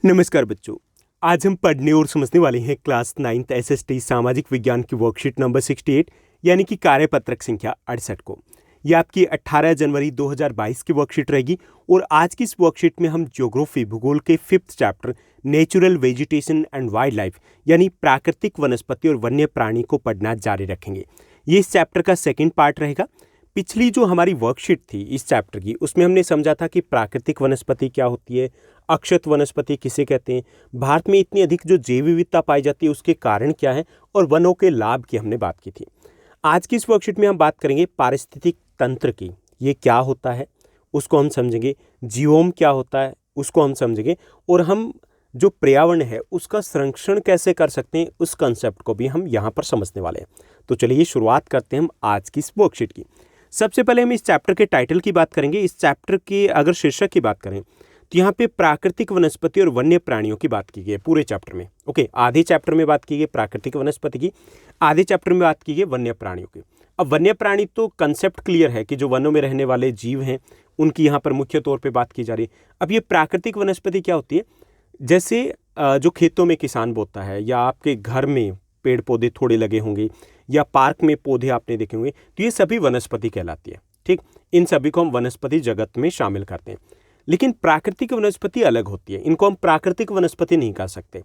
नमस्कार बच्चों। आज हम पढ़ने और समझने वाले हैं क्लास 9th एसएसटी सामाजिक विज्ञान की वर्कशीट नंबर 68 यानी कि कार्यपत्रक संख्या 68 को। यह आपकी 18 जनवरी 2022 की वर्कशीट रहेगी और आज की इस वर्कशीट में हम ज्योग्राफी भूगोल के 5th chapter natural vegetation and wild life यानी प्राकृतिक वनस्पति और वन्य प्राणी को पढ़ना जारी रखेंगे। ये इस चैप्टर का सेकेंड पार्ट रहेगा। पिछली जो हमारी वर्कशीट थी इस चैप्टर की, उसमें हमने समझा था कि प्राकृतिक वनस्पति क्या होती है, अक्षत वनस्पति किसे कहते हैं, भारत में इतनी अधिक जो जैव विविधता पाई जाती है उसके कारण क्या है और वनों के लाभ की हमने बात की थी। आज की इस वर्कशीट में हम बात करेंगे पारिस्थितिक तंत्र की, ये क्या होता है उसको हम समझेंगे, जीवोम क्या होता है उसको हम समझेंगे और हम जो पर्यावरण है उसका संरक्षण कैसे कर सकते हैं उस कंसेप्ट को भी हम यहाँ पर समझने वाले हैं। तो चलिए शुरुआत करते हैं हम आज की इस वर्कशीट की। सबसे पहले हम इस चैप्टर के टाइटल की बात करेंगे। इस चैप्टर के अगर शीर्षक की बात करें तो यहाँ पे प्राकृतिक वनस्पति और वन्य प्राणियों की बात की गई है पूरे चैप्टर में। ओके, आधे चैप्टर में बात की गई प्राकृतिक वनस्पति की, आधे चैप्टर में बात की गई वन्य प्राणियों की। अब वन्य प्राणी तो कंसेप्ट क्लियर है कि जो वनों में रहने वाले जीव हैं उनकी यहाँ पर मुख्य तौर पर बात की जा रही है। अब ये प्राकृतिक वनस्पति क्या होती है, जैसे जो खेतों में किसान बोता है या आपके घर में पेड़ पौधे थोड़े लगे होंगे या पार्क में पौधे आपने देखे होंगे, तो ये सभी वनस्पति कहलाती है। ठीक, इन सभी को हम वनस्पति जगत में शामिल करते हैं। लेकिन प्राकृतिक वनस्पति अलग होती है, इनको हम प्राकृतिक वनस्पति नहीं कह सकते।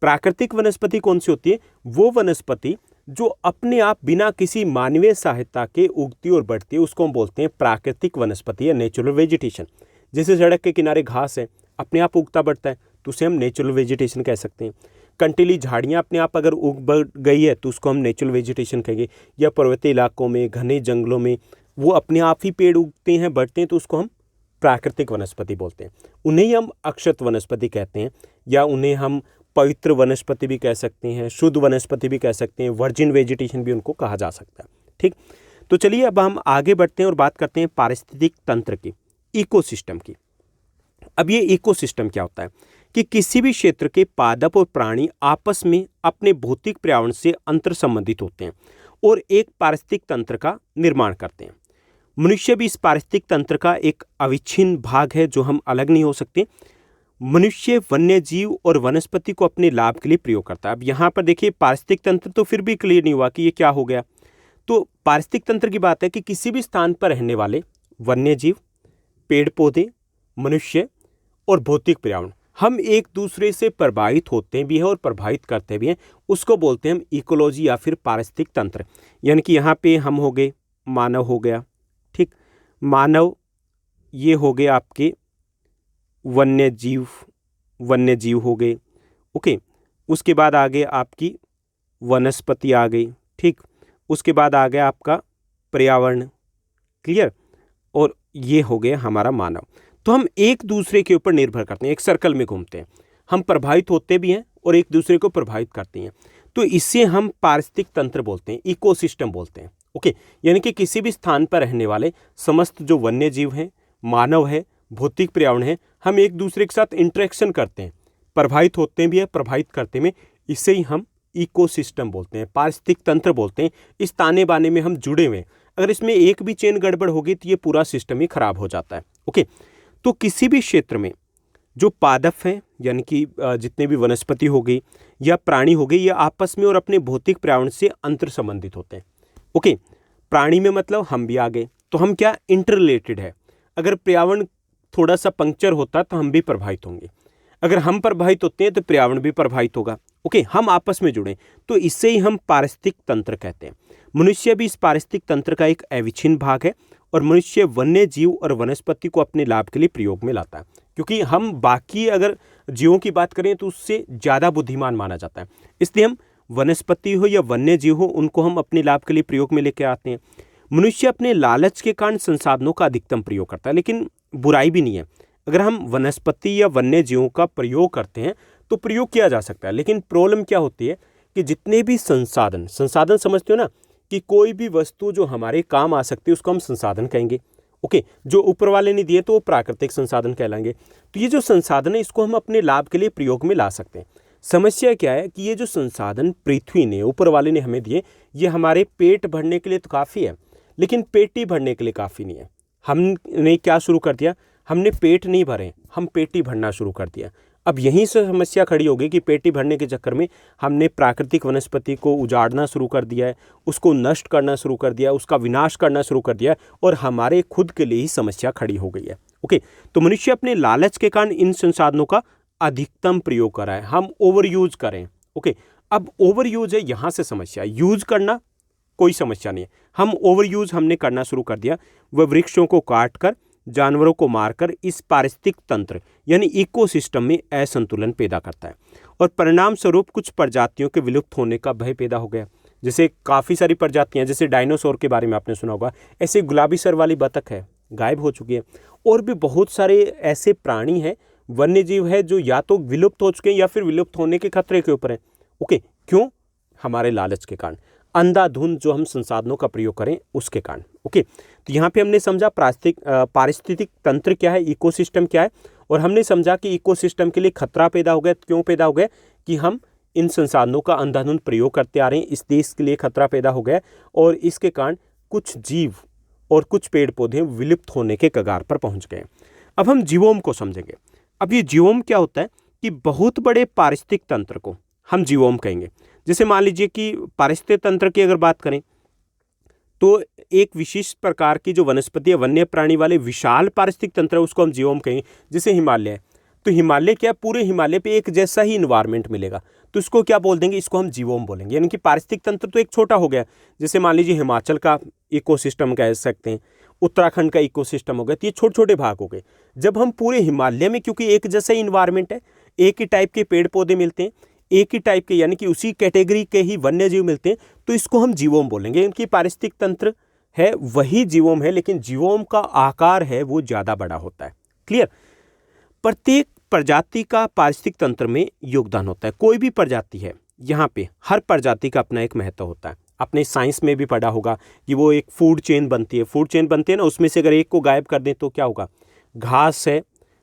प्राकृतिक वनस्पति कौन सी होती है? वो वनस्पति जो अपने आप बिना किसी मानवीय सहायता के उगती और बढ़ती है, उसको हम बोलते हैं प्राकृतिक वनस्पति या नेचुरल वेजिटेशन। जैसे सड़क के किनारे घास है, अपने आप उगता बढ़ता है, तो उसे हम नेचुरल वेजिटेशन कह सकते हैं। कंटीली झाड़ियाँ अपने आप अगर उग बढ़ गई है तो उसको हम नेचुरल वेजिटेशन कहेंगे। या पर्वतीय इलाकों में, घने जंगलों में वो अपने आप ही पेड़ उगते हैं, बढ़ते हैं, तो उसको हम प्राकृतिक वनस्पति बोलते हैं। उन्हें ही हम अक्षत वनस्पति कहते हैं या उन्हें हम पवित्र वनस्पति भी कह सकते हैं, शुद्ध वनस्पति भी कह सकते हैं, वर्जिन वेजिटेशन भी उनको कहा जा सकता है। ठीक, तो चलिए अब हम आगे बढ़ते हैं और बात करते हैं पारिस्थितिक तंत्र की, इकोसिस्टम की। अब ये इकोसिस्टम क्या होता है कि किसी भी क्षेत्र के पादप और प्राणी आपस में अपने भौतिक पर्यावरण से अंतर संबंधित होते हैं और एक पारिस्थितिक तंत्र का निर्माण करते हैं। मनुष्य भी इस पारिस्थितिक तंत्र का एक अविच्छिन्न भाग है जो हम अलग नहीं हो सकते। मनुष्य वन्य जीव और वनस्पति को अपने लाभ के लिए प्रयोग करता है। अब यहाँ पर देखिए पारिस्थितिक तंत्र तो फिर भी क्लियर नहीं हुआ कि ये क्या हो गया। तो पारिस्थितिक तंत्र की बात है कि किसी भी स्थान पर रहने वाले वन्य जीव, पेड़ पौधे, मनुष्य और भौतिक पर्यावरण हम एक दूसरे से प्रभावित होते भी हैं और प्रभावित करते भी हैं, उसको बोलते हैं हम इकोलॉजी या फिर पारिस्थितिक तंत्र। यानी कि यहाँ पे हम हो गए, मानव हो गया, ठीक, मानव ये हो गए आपके वन्य जीव हो गए। ओके, उसके बाद आ गए आपकी वनस्पति आ गई, ठीक, उसके बाद आ गया आपका पर्यावरण, क्लियर, और ये हो गया हमारा मानव। तो हम एक दूसरे के ऊपर निर्भर करते हैं, एक सर्कल में घूमते हैं, हम प्रभावित होते भी हैं और एक दूसरे को प्रभावित करते हैं। तो इससे हम पारिस्थितिक तंत्र बोलते हैं, इकोसिस्टम बोलते हैं। ओके, यानी कि किसी भी स्थान पर रहने वाले समस्त जो वन्य जीव हैं, मानव है, भौतिक पर्यावरण है, हम एक दूसरे के साथ इंटरेक्शन करते हैं, प्रभावित होते भी हैं, प्रभावित करते में, इससे ही हम इकोसिस्टम बोलते हैं, पारिस्थितिक तंत्र बोलते हैं। इस ताने बाने में हम जुड़े हुए हैं, अगर इसमें एक भी चेन गड़बड़ होगी तो ये पूरा सिस्टम ही खराब हो जाता है। ओके, तो किसी भी क्षेत्र में जो पादप हैं यानी कि जितने भी वनस्पति हो गई या प्राणी हो गई, ये आपस में और अपने भौतिक पर्यावरण से अंतर संबंधित होते हैं। ओके, प्राणी में मतलब हम भी आ गए, तो हम क्या इंटर रिलेटेड है। अगर पर्यावरण थोड़ा सा पंक्चर होता तो हम भी प्रभावित होंगे, अगर हम प्रभावित होते हैं तो पर्यावरण भी प्रभावित होगा। ओके, हम आपस में जुड़े, तो इससे ही हम पारिस्थितिक तंत्र कहते हैं। मनुष्य भी इस पारिस्थितिक तंत्र का एक अविच्छिन्न भाग है और मनुष्य वन्य जीव और वनस्पति को अपने लाभ के लिए प्रयोग में लाता है, क्योंकि हम बाकी अगर जीवों की बात करें तो उससे ज़्यादा बुद्धिमान माना जाता है, इसलिए हम वनस्पति हो या वन्य जीव हो उनको हम अपने लाभ के लिए प्रयोग में लेकर आते हैं। मनुष्य अपने लालच के कारण संसाधनों का अधिकतम प्रयोग करता है, लेकिन बुराई भी नहीं है। अगर हम वनस्पति या वन्य जीवों का प्रयोग करते हैं तो प्रयोग किया जा सकता है, लेकिन प्रॉब्लम क्या होती है कि जितने भी संसाधन समझते हो ना, कि कोई भी वस्तु जो हमारे काम आ सकती है उसको हम संसाधन कहेंगे। ओके, जो ऊपर वाले ने दिए तो वो प्राकृतिक संसाधन कहलाएंगे। तो ये जो संसाधन है इसको हम अपने लाभ के लिए प्रयोग में ला सकते हैं। समस्या क्या है कि ये जो संसाधन पृथ्वी ने, ऊपर वाले ने हमें दिए, ये हमारे पेट भरने के लिए तो काफ़ी है, लेकिन पेटी भरने के लिए काफ़ी नहीं है। हमने क्या शुरू कर दिया, हमने पेट नहीं भरे, हम पेटी भरना शुरू कर दिया। अब यहीं से समस्या खड़ी होगी कि पेटी भरने के चक्कर में हमने प्राकृतिक वनस्पति को उजाड़ना शुरू कर दिया है, उसको नष्ट करना शुरू कर दिया है, उसका विनाश करना शुरू कर दिया है और हमारे खुद के लिए ही समस्या खड़ी हो गई है। ओके, तो मनुष्य अपने लालच के कारण इन संसाधनों का अधिकतम प्रयोग कर रहा है, हम ओवर यूज करें। ओके, अब ओवर यूज है यहाँ से समस्या, यूज करना कोई समस्या नहीं है, हम ओवर यूज हमने करना शुरू कर दिया। वह वृक्षों को काट कर, जानवरों को मारकर इस पारिस्थितिक तंत्र यानी इकोसिस्टम में असंतुलन पैदा करता है और परिणाम स्वरूप कुछ प्रजातियों के विलुप्त होने का भय पैदा हो गया। जैसे काफ़ी सारी प्रजातियां, जैसे डायनासोर के बारे में आपने सुना होगा, ऐसे गुलाबी सर वाली बतख है, गायब हो चुकी है। और भी बहुत सारे ऐसे प्राणी हैं, वन्य जीव है, जो या तो विलुप्त हो चुके हैं या फिर विलुप्त होने के खतरे के ऊपर है। ओके, क्यों? हमारे लालच के कारण, अंधाधुंध जो हम संसाधनों का प्रयोग करें उसके कारण। ओके, तो यहाँ पे हमने समझा पारिस्थितिक तंत्र क्या है, इकोसिस्टम क्या है, और हमने समझा कि इकोसिस्टम के लिए खतरा पैदा हो गया। क्यों पैदा हो गया? कि हम इन संसाधनों का अंधाधुंध प्रयोग करते आ रहे हैं, इस देश के लिए खतरा पैदा हो गया और इसके कारण कुछ जीव और कुछ पेड़ पौधे विलुप्त होने के कगार पर पहुंच गए। अब हम जीवोम को समझेंगे। अब ये जीवोम क्या होता है कि बहुत बड़े पारिस्थितिक तंत्र को हम जीवोम कहेंगे। जैसे मान लीजिए कि पारिस्थितिक तंत्र की अगर बात करें तो एक विशिष्ट प्रकार की जो वनस्पति है, वन्य प्राणी वाले विशाल पारिस्थितिक तंत्र है, उसको हम जीवोम कहेंगे। जैसे हिमालय है, तो हिमालय क्या, पूरे हिमालय पे एक जैसा ही इन्वायरमेंट मिलेगा, तो इसको क्या बोल देंगे? इसको हम जीवोम बोलेंगे। यानी कि पारिस्थितिक तंत्र तो एक छोटा हो गया। जैसे मान लीजिए हिमाचल का इकोसिस्टम कह सकते हैं, उत्तराखंड का इकोसिस्टम हो गया, तो ये छोटे छोटे भाग हो गए। जब हम पूरे हिमालय में, क्योंकि एक जैसा ही इन्वायरमेंट है, एक ही टाइप के पेड़ पौधे मिलते हैं, एक ही टाइप के यानी कि उसी कैटेगरी के ही वन्य जीव मिलते हैं, तो इसको हम जीवोम बोलेंगे। इनकी पारिस्थितिक तंत्र है वही जीवोम है, लेकिन जीवोम का आकार है वो ज़्यादा बड़ा होता है। क्लियर? प्रत्येक प्रजाति का पारिस्थितिक तंत्र में योगदान होता है। कोई भी प्रजाति है, यहाँ पे हर प्रजाति का अपना एक महत्व होता है। आपने साइंस में भी पढ़ा होगा कि वो एक फूड चेन बनती है। फूड चेन बनती है ना, उसमें से अगर एक को गायब कर दें तो क्या होगा? घास है,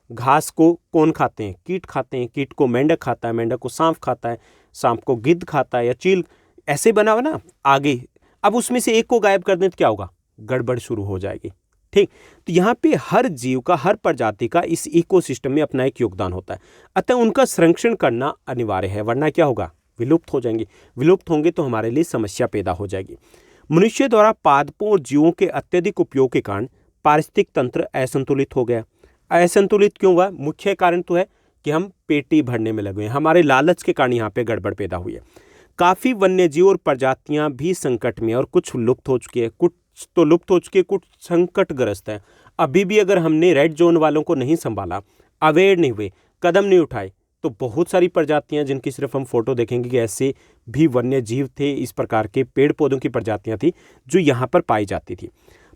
घास को कौन खाते हैं? कीट खाते हैं। कीट को मेंढक खाता है, मेंढक को सांप खाता है, सांप को गिद्ध खाता है या चील, ऐसे बना हुआ ना आगे। अब उसमें से एक को गायब कर दें तो क्या होगा? गड़बड़ शुरू हो जाएगी। ठीक, तो यहाँ पे हर जीव का, हर प्रजाति का इस इकोसिस्टम में अपना एक योगदान होता है। अतः उनका संरक्षण करना अनिवार्य है, वरना क्या होगा? विलुप्त हो जाएंगे। विलुप्त होंगे तो हमारे लिए समस्या पैदा हो जाएगी। मनुष्य द्वारा पादपों और जीवों के अत्यधिक उपयोग के कारण पारिस्थितिक तंत्र असंतुलित हो गया। असंतुलित क्यों हुआ? मुख्य कारण तो है कि हम पेटी भरने में लगे हैं, हमारे लालच के कारण यहाँ पे गड़बड़ पैदा हुई है। काफ़ी वन्य जीव और प्रजातियाँ भी संकट में, और कुछ लुप्त हो चुकी है, कुछ तो लुप्त हो चुकी है, कुछ संकटग्रस्त है। अभी भी अगर हमने रेड जोन वालों को नहीं संभाला, अवेयर नहीं हुए, कदम नहीं उठाए, तो बहुत सारी प्रजातियां, जिनकी सिर्फ हम फोटो देखेंगे कि ऐसे भी वन्य जीव थे, इस प्रकार के पेड़ पौधों की प्रजातियां थी जो यहाँ पर पाई जाती थी।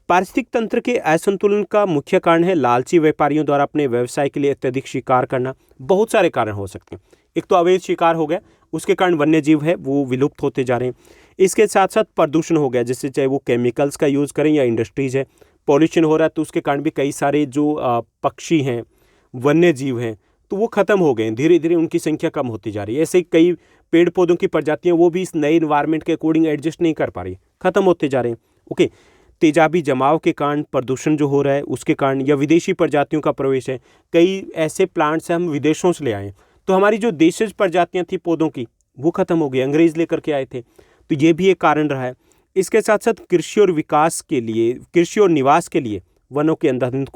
पारिस्थितिक तंत्र के असंतुलन का मुख्य कारण है लालची व्यापारियों द्वारा अपने व्यवसाय के लिए अत्यधिक शिकार करना। बहुत सारे कारण हो सकते हैं। एक तो अवैध शिकार हो गया, उसके कारण वन्य जीव है वो विलुप्त होते जा रहे हैं। इसके साथ साथ प्रदूषण हो गया, जैसे चाहे वो केमिकल्स का यूज़ करें या इंडस्ट्रीज है, पॉल्यूशन हो रहा है, तो उसके कारण भी कई सारे जो पक्षी हैं, वन्य जीव हैं, तो वो खत्म हो गए हैं। धीरे धीरे उनकी संख्या कम होती जा रही है। ऐसे ही कई पेड़ पौधों की प्रजातियां, वो भी इस नए इन्वायरमेंट के अकॉर्डिंग एडजस्ट नहीं कर पा रही, खत्म होते जा रहे हैं। ओके, तेजाबी जमाव के कारण प्रदूषण जो हो रहा है उसके कारण, या विदेशी प्रजातियों का प्रवेश है, कई ऐसे प्लांट्स हम विदेशों से ले आए, तो हमारी जो देशज प्रजातियां थी पौधों की वो खत्म हो गई, अंग्रेज लेकर के आए थे, तो ये भी एक कारण रहा है। इसके साथ साथ कृषि और विकास के लिए, कृषि और निवास के लिए वनों के अंधाधुंध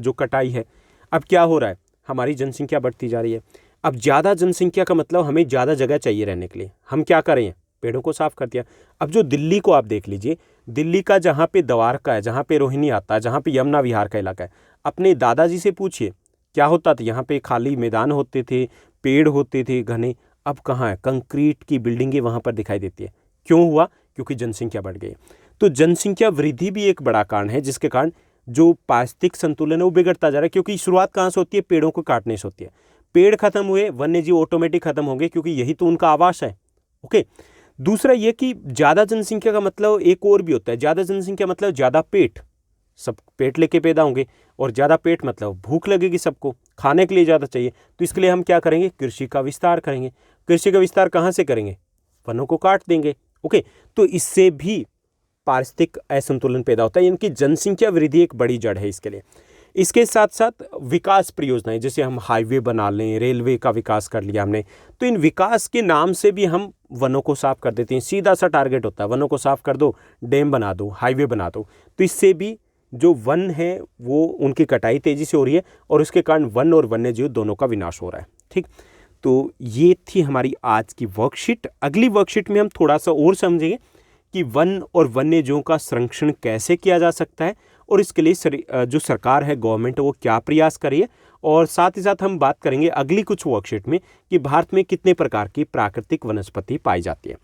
जो कटाई है, अब क्या हो रहा है? हमारी जनसंख्या बढ़ती जा रही है। अब ज़्यादा जनसंख्या का मतलब हमें ज़्यादा जगह चाहिए रहने के लिए, हम क्या करें? पेड़ों को साफ कर दिया। अब जो दिल्ली को आप देख लीजिए, दिल्ली का जहाँ पे द्वारका है, जहाँ पे रोहिणी आता है, जहाँ पे यमुना विहार का इलाका है, अपने दादाजी से पूछिए क्या होता था? यहाँ पे खाली मैदान होते थे, पेड़ होते थे घने। अब कहाँ है? कंक्रीट की बिल्डिंगें वहाँ पर दिखाई देती है। क्यों हुआ? क्योंकि जनसंख्या बढ़ गई। तो जनसंख्या वृद्धि भी एक बड़ा कारण है, जिसके कारण जो पारिस्थितिक संतुलन है वो बिगड़ता जा रहा है। क्योंकि शुरुआत कहाँ से होती है? पेड़ों को काटने से होती है। पेड़ खत्म हुए, वन्य जीव ऑटोमेटिक खत्म होंगे, क्योंकि यही तो उनका आवास है। ओके, दूसरा ये कि ज़्यादा जनसंख्या का मतलब एक और भी होता है। ज़्यादा जनसंख्या मतलब ज़्यादा पेट, सब पेट लेके पैदा होंगे, और ज़्यादा पेट मतलब भूख लगेगी, सबको खाने के लिए ज़्यादा चाहिए। तो इसके लिए हम क्या करेंगे? कृषि का विस्तार करेंगे। कृषि का विस्तार कहाँ से करेंगे? वनों को काट देंगे। ओके, तो इससे भी पारिस्थितिक असंतुलन पैदा होता है, यानी कि जनसंख्या वृद्धि एक बड़ी जड़ है इसके लिए। इसके साथ साथ विकास परियोजनाएं, जैसे हम हाईवे बना लें, रेलवे का विकास कर लिया हमने, तो इन विकास के नाम से भी हम वनों को साफ कर देते हैं। सीधा सा टारगेट होता है, वनों को साफ कर दो, डैम बना दो, हाईवे बना दो। तो इससे भी जो वन है वो उनकी कटाई तेजी से हो रही है और उसके कारण वन और वन्य जीव दोनों का विनाश हो रहा है। ठीक, तो ये थी हमारी आज की वर्कशीट। अगली वर्कशीट में हम थोड़ा सा और समझेंगे कि वन और वन्य जीवों का संरक्षण कैसे किया जा सकता है और इसके लिए जो सरकार है, गवर्नमेंट है, वो क्या प्रयास करी है। और साथ ही साथ हम बात करेंगे अगली कुछ वर्कशीट में कि भारत में कितने प्रकार की प्राकृतिक वनस्पति पाई जाती है।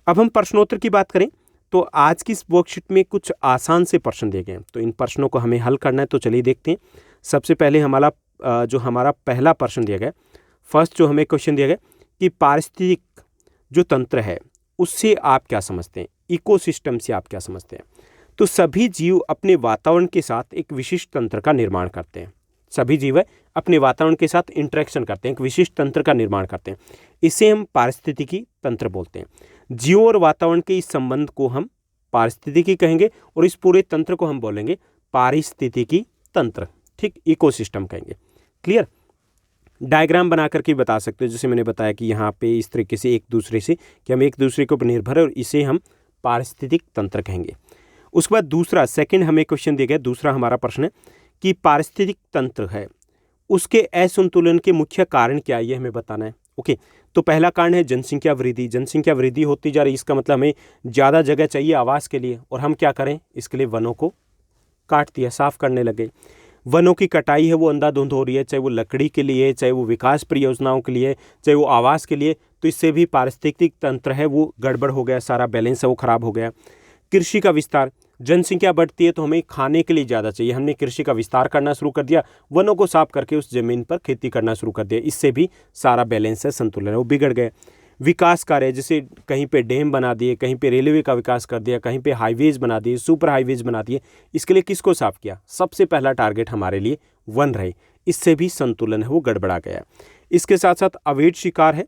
अब हम प्रश्नोत्तर की बात करें तो आज की इस वर्कशीट में कुछ आसान से प्रश्न दिए गए हैं, तो इन प्रश्नों को हमें हल करना है। तो चलिए देखते हैं। सबसे पहले हमारा पहला प्रश्न दिया गया, फर्स्ट जो हमें क्वेश्चन दिया गया कि पारिस्थितिक जो तंत्र है उससे आप क्या समझते हैं, इकोसिस्टम से आप क्या समझते हैं। तो सभी जीव अपने वातावरण के साथ एक विशिष्ट तंत्र का निर्माण करते हैं। सभी जीव अपने वातावरण के साथ इंटरेक्शन करते हैं, एक विशिष्ट तंत्र का निर्माण करते हैं। इसे हम पारिस्थितिकी तंत्र बोलते हैं। जीव और वातावरण के इस संबंध को हम पारिस्थितिकी कहेंगे और इस पूरे तंत्र को हम बोलेंगे पारिस्थितिकी तंत्र। ठीक, इकोसिस्टम कहेंगे। क्लियर? डायग्राम बना करके बता सकते हो, जैसे मैंने बताया कि यहाँ पे इस तरीके से एक दूसरे से कि हम एक दूसरे के ऊपर निर्भर है और इसे हम पारिस्थितिक तंत्र कहेंगे। उसके बाद दूसरा सेकंड हमें क्वेश्चन दिया गया, दूसरा हमारा प्रश्न है कि पारिस्थितिक तंत्र है उसके असंतुलन के मुख्य कारण क्या है, ये हमें बताना है। ओके, तो पहला कारण है जनसंख्या वृद्धि। जनसंख्या वृद्धि होती जा रही, इसका मतलब हमें ज़्यादा जगह चाहिए आवास के लिए और हम क्या करें, इसके लिए वनों को काट दिया, साफ करने लगे। वनों की कटाई है वो अंधाधुंध हो रही है, चाहे वो लकड़ी के लिए, चाहे वो विकास परियोजनाओं के लिए, चाहे वो आवास के लिए। तो इससे भी पारिस्थितिक तंत्र है वो गड़बड़ हो गया, सारा बैलेंस है वो खराब हो गया। कृषि का विस्तार, जनसंख्या बढ़ती है तो हमें खाने के लिए ज़्यादा चाहिए, हमने कृषि का विस्तार करना शुरू कर दिया, वनों को साफ करके उस जमीन पर खेती करना शुरू कर दिया, इससे भी सारा बैलेंस है, संतुलन है वो बिगड़ गया। विकास कार्य, जैसे कहीं पे डैम बना दिए, कहीं पे रेलवे का विकास कर दिया, कहीं पे हाईवेज बना दिए, सुपर हाईवेज बना दिए, इसके लिए किसको साफ किया, सबसे पहला टारगेट हमारे लिए वन रहे, इससे भी संतुलन है वो गड़बड़ा गया। इसके साथ साथ अवैध शिकार है,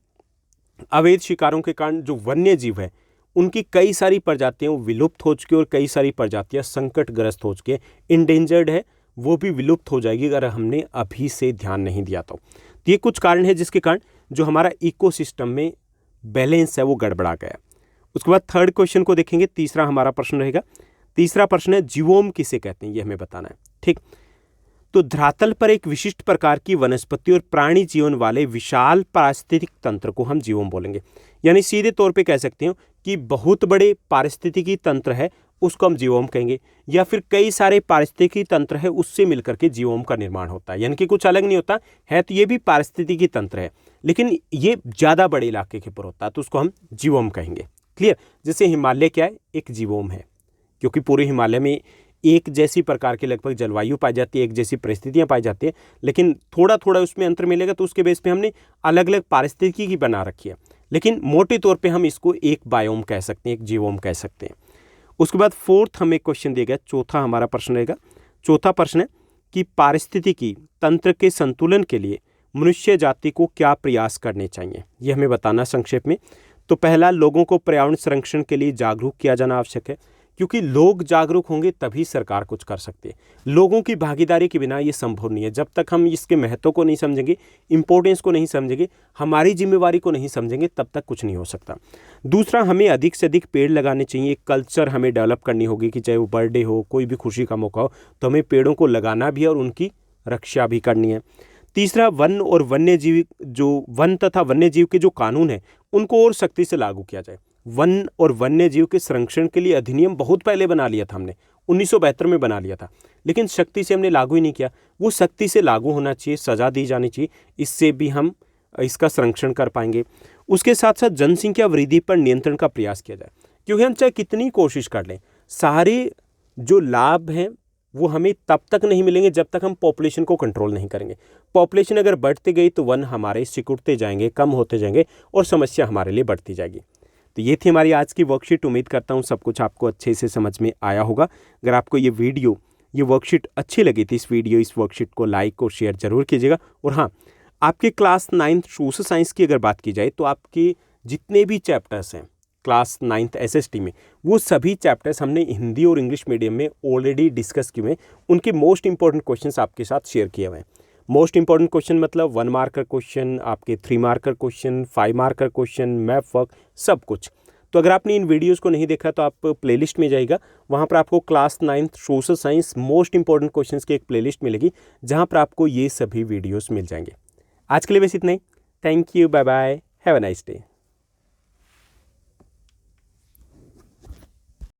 अवैध शिकारों के कारण जो वन्य जीव है उनकी कई सारी प्रजातियां विलुप्त हो चुकी और कई सारी प्रजातियां संकटग्रस्त हो चुकी है, इंडेंजर्ड है, वो भी विलुप्त हो जाएगी अगर हमने अभी से ध्यान नहीं दिया तो ये कुछ कारण है जिसके कारण जो हमारा इकोसिस्टम में बैलेंस है वो गड़बड़ा गया। उसके बाद थर्ड क्वेश्चन को देखेंगे, तीसरा हमारा प्रश्न रहेगा। तीसरा प्रश्न है जीवोम किसे कहते हैं, ये हमें बताना है। ठीक, तो धरातल पर एक विशिष्ट प्रकार की वनस्पति और प्राणी जीवन वाले विशाल पारिस्थितिक तंत्र को हम जीवोम बोलेंगे। यानी सीधे तौर पे कह सकते हो कि बहुत बड़े पारिस्थितिकी तंत्र है उसको हम जीवोम कहेंगे, या फिर कई सारे पारिस्थितिकी तंत्र है उससे मिलकर के जीवोम का निर्माण होता है, यानी कि कुछ अलग नहीं होता है, तो ये भी पारिस्थितिकी तंत्र है लेकिन ये ज़्यादा बड़े इलाके के ऊपर होता है तो उसको हम जीवोम कहेंगे। क्लियर? जैसे हिमालय क्या है, एक जीवोम है, क्योंकि पूरे हिमालय में एक जैसी प्रकार की लगभग जलवायु पाई जाती है, एक जैसी परिस्थितियां पाई जाती है, लेकिन थोड़ा थोड़ा उसमें अंतर मिलेगा तो उसके बेस पे हमने अलग अलग पारिस्थितिकी की बना रखी है, लेकिन मोटे तौर पे हम इसको एक बायोम कह सकते हैं, एक जीवोम कह सकते हैं। उसके बाद फोर्थ हमें क्वेश्चन दिया गया, चौथा हमारा प्रश्न रहेगा। चौथा प्रश्न है कि पारिस्थितिकी तंत्र के संतुलन के लिए मनुष्य जाति को क्या प्रयास करने चाहिए, ये हमें बताना संक्षेप में। तो पहला, लोगों को पर्यावरण संरक्षण के लिए जागरूक किया जाना आवश्यक है, क्योंकि लोग जागरूक होंगे तभी सरकार कुछ कर सकती है। लोगों की भागीदारी के बिना ये संभव नहीं है। जब तक हम इसके महत्व को नहीं समझेंगे, इंपॉर्टेंस को नहीं समझेंगे, हमारी जिम्मेवारी को नहीं समझेंगे, तब तक कुछ नहीं हो सकता। दूसरा, हमें अधिक से अधिक पेड़ लगाने चाहिए। एक कल्चर हमें डेवलप करनी होगी कि चाहे वो बर्थडे हो, कोई भी खुशी का मौका हो, तो हमें पेड़ों को लगाना भी है और उनकी रक्षा भी करनी है। तीसरा, वन और वन तथा वन्य जीव के जो कानून है उनको और सख्ती से लागू किया जाए। वन और वन्य जीव के संरक्षण के लिए अधिनियम बहुत पहले बना लिया था हमने, 1972 में बना लिया था, लेकिन सख्ती से हमने लागू ही नहीं किया। वो सख्ती से लागू होना चाहिए, सजा दी जानी चाहिए, इससे भी हम इसका संरक्षण कर पाएंगे। उसके साथ साथ जनसंख्या वृद्धि पर नियंत्रण का प्रयास किया जाए, क्योंकि हम चाहे कितनी कोशिश कर लें, सारे जो लाभ हैं वो हमें तब तक नहीं मिलेंगे जब तक हम पॉपुलेशन को कंट्रोल नहीं करेंगे। पॉपुलेशन अगर बढ़ती गई तो वन हमारे सिकुड़ते जाएंगे, कम होते जाएंगे और समस्या हमारे लिए बढ़ती जाएगी। तो ये थी हमारी आज की वर्कशीट। उम्मीद करता हूँ सब कुछ आपको अच्छे से समझ में आया होगा। अगर आपको ये वर्कशीट अच्छी लगी थी, इस वर्कशीट को लाइक और शेयर जरूर कीजिएगा। और हाँ, आपके क्लास 9 सोशल साइंस की अगर बात की जाए तो आपके जितने भी चैप्टर्स हैं क्लास 9th SST में, वो सभी चैप्टर्स हमने हिंदी और इंग्लिश मीडियम में ऑलरेडी डिस्कस किए हैं। उनके मोस्ट इंपॉर्टेंट क्वेश्चंस आपके साथ शेयर किए हुए हैं। मोस्ट इंपॉर्टेंट क्वेश्चन मतलब 1 मार्कर क्वेश्चन, आपके 3 marker question, 5 marker question, map work, सब कुछ। तो अगर आपने इन वीडियोस को नहीं देखा तो आप प्लेलिस्ट में जाइएगा, वहाँ पर आपको class 9th social science most important questions की एक प्लेलिस्ट मिलेगी, जहाँ पर आपको ये सभी वीडियोस मिल जाएंगे। आज के लिए बस इतना ही। Thank you, bye bye, have a nice day.